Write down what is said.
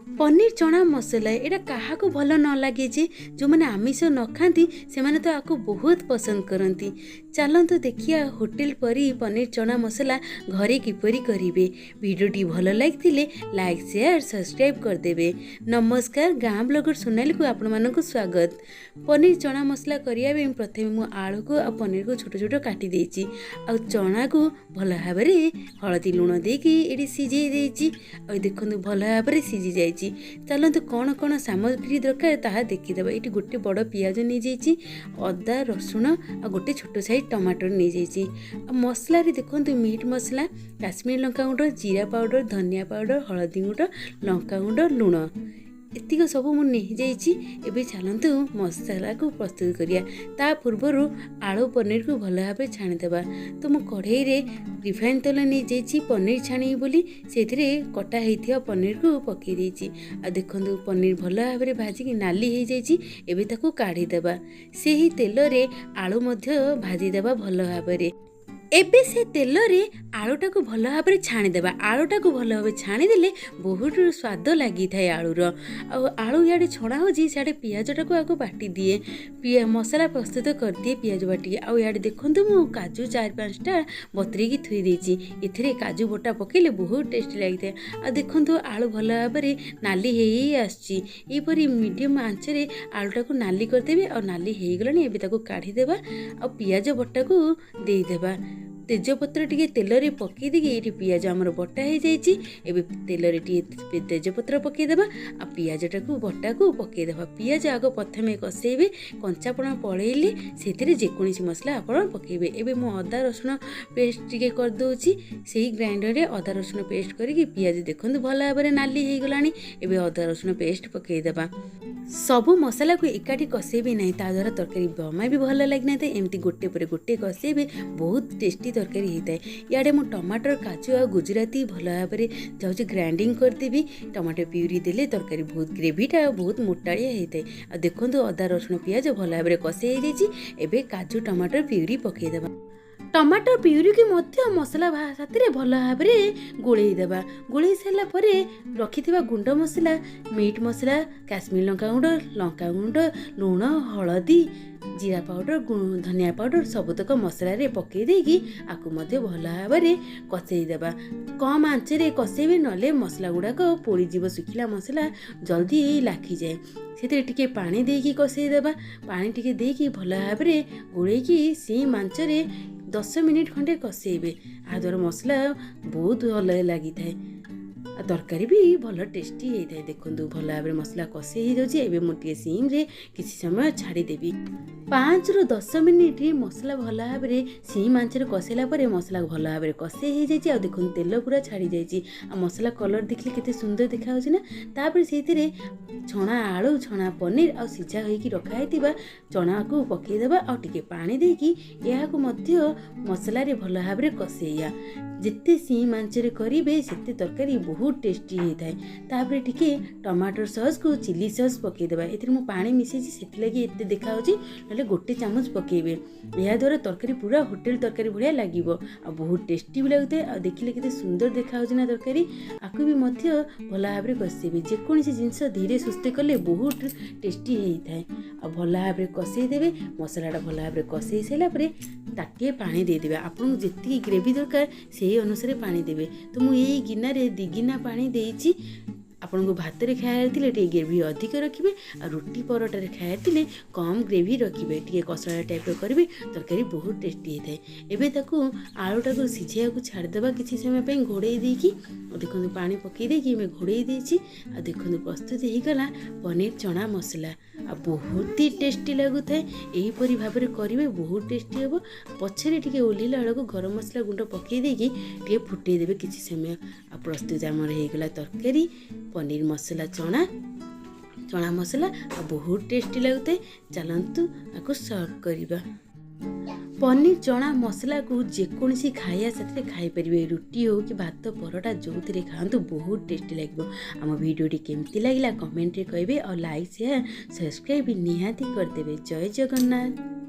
पनीर चना मसला एटा क्या भल न लगे जे जो मैंने आमिष न खाती से मैंने तो आपको बहुत पसंद करती। चलतु देखिए होटेल परी पनीर चना मसला घरे किपरि करेंगे। वीडियोटी भल लगी लाइक शेयर सब्सक्राइब करदे। नमस्कार, गाँ ब्लॉगर सोनाली को आपण मानक स्वागत। पनीर चना मसला करने प्रथम मु आलू को आ पनीर को छोट छोट काटी देछि आ चना को भल भाव हलदी लुण देकी ये सीझे देछि। देखो भल भाव सीझी जाइए। चलतु कौन कौन सामग्री दरकार ताहा देखीदेव। ये गोटे बड़ पियाज नहीं जाइए, अदा रसुण आ गोटे छोट साइज टमाटर नहीं जाइए। मसला देखो मीट मसला, काश्मीर लंका गुंड, जीरा पाउडर, धनिया पाउडर, हलदी गुंड, लंका गुंड, लुण एतिक सब मुझे। चलतु मसला को प्रस्तुत करिया। ता पूर्वर आलू पनीर को भल भाव छाणीदेवा। तो मु कढ़ई रे रिफाइन तेल नहीं जाइए पनीर छाणी बोली से कटा होता पनीर को पकई देछि। आ देखो पनीर भल भाव भाजिकी नाली हो जाइए। एबे ताकू काढ़ीदेवा। से ही तेल रे आलू मध्य भाजीदेवा भल भाव। एबे से तेल रे आलूटा को भल भाव छाणीदेवा। आलूटा को भल भाव छाणीदेले बहुत स्वाद लगी थाए आलूर। आलू इे छणा हो सियाड़े पियाजटा को आगे बाटी दिए, मसला प्रस्तुत कर दिए पियाज बाटी। आड़े देखूँ मु काजू 4-5टा बतरेकी थुई देछि। एथिरे काजू बटा पकेले बहुत टेस्टी लगी थाए। आ देखूँ आलू भल भाव नाली होपरी मीडियम आंचरे आलूटा को नाली करदेवे। और नाली हो गलानी एबे ताको काढ़ीदेवा। आ पियाज बटा को देदेवा। तेजपत्र टी तेल रे पकई देगी ये पियाज आमर बटा हो जाइए। तेल रे टी तेजपत्र पकईदेवा। आ पियाजटा को बटा को पकईदेवा। पियाज आग प्रथम कसेबे, कंचापणा पलैले से जेकोसी मसला आप पकईबे। एबे मु अदा रसुण पेस्ट टी करदे से ग्राइंडर रे अदा रसुण पेस्ट करके पियाज देखो भल भाव नाली हो गलानी। एबे अदा रसुण पेस्ट पकईदेवा। सबु मसला को एकाठी कसेबे नहीं, ता द्वारा तरकारी जमा भी भल लगी ना। एमती गोटे पर गोटे कसेबे बहुत टेस्टी तरकारी होता है। इे मु टमाटर, काजू और गुजराती भल भाव जाऊँगी ग्राइंडिंग करदेवी। टमाटर प्यूरी देले तरकारी बहुत ग्रेवीटा बहुत मोटाड़िया होता है। देखो अदा रसुण पियाज भल भाव कषे हो जाए। काजू टमाटर प्यूरी पकईदेवा। टमाटर प्यूरी की मध्य मसला साथी भल भाव गोलैदेवा। गोलै सारा रखि गुंड मसला, मीट मसला, काश्मीर लंका गुंड, लुण, हलदी, जीरा पाउडर, धनिया पाउडर सबुतक मसला रे पकई देगी आपको मध्य भल भाव कषईदेवा। कम आंचरे कषेबे नले मसला गुड़ाक पोड़ीजीव। सुखिला मसला जल्दी लाखी जाए। से टिके पानी देकी कषईदेवा। पानी टिके देकी भल भाव गोलैकी से आंचरे 10 मिनिट खंडे कषेबे। आ द्वारा मसला बहुत भल लगी थाए। तरकारी भी भल टेस्टी होता है। देखो भल भाव मसला कषे हो जाए। मुझे सिम रे किसी समय छाड़देवी। 5 ରୁ 10 मिनिट मसला भल भाव सिम आंचरे कषेला मसला भल भाव कषे हो जाए। देखो तेल पूरा छाड़ी जाइए। मसला कलर देखिए केते सुंदर देखा ना। तापर से छणा आलू, छणा पनीर आ सीझा होगी रखाई चना को पकईदेवा। और टिके पानी देकी यह मसला रे भल भाव कषेया। जिते सिम आंचरे करेंगे से तरकारी बहुत टेस्टी होता है। तापर टिके टमाटर सॉस को चिली सॉस पकईदेवा। ए पानी मिसेछि से लगी एत देखा ना गोटे चामच पकईबे। यह द्वारा तरकारी पूरा होटेल तरकारी भाया लगे। बहुत टेस्टी भी लगता है। देखिले केते सुंदर देखा ना तरकारी। आपको भी भल भाव कषेबे। जेकोसी जिनस धीरे सुस्ते कले बहुत टेस्टी होता है। भल भाव कषईदेवे। मसलाटा भल भाव कषई सारापर ताटिए पानी देदेवे। आपको जी ग्रेवी दरकार से अनुसार पानी देवे। तो मुझे गिनारे 2 गिना पानी देइछि। आपन को भात रे खाए टे ग्रेवी अधिक रखिए। और रुटी परोटा रे खाए कम ग्रेवी रखिए। टे कसला टाइप करेंगे तरकारी बहुत टेस्टी होता है। एबे ताकू आलूटा को सीझे को छाड़देवा किसी समय घोड़े देकी। देखो पानी पकई देकी घोड़े देछि। देखो प्रस्तुत हो गला पनीर चना मसला। बहुत ही टेस्टी लगुता है। यहीपरि भाव में करेंगे बहुत टेस्टी हम। पछरे टिके ओल्हेला बेलू गरम मसला गुंड पकई देकी टे फुटे देवे किसी समय। प्रस्तुत आमर हो गला तरकारी पनीर मसला चना मसला। बहुत टेस्टी लगता है। चलतु आपको सर्व करवा। पनीर चना मसला को जेकोसी खाया से खाईपर। रुटी हो कि भात परोटा जो थे खातु बहुत टेस्टी लगे। आम भिडी केमती लगे कमेंट रे कहे। और लाइक शेयर सब्सक्राइब निहाती करदे। जय जगन्नाथ।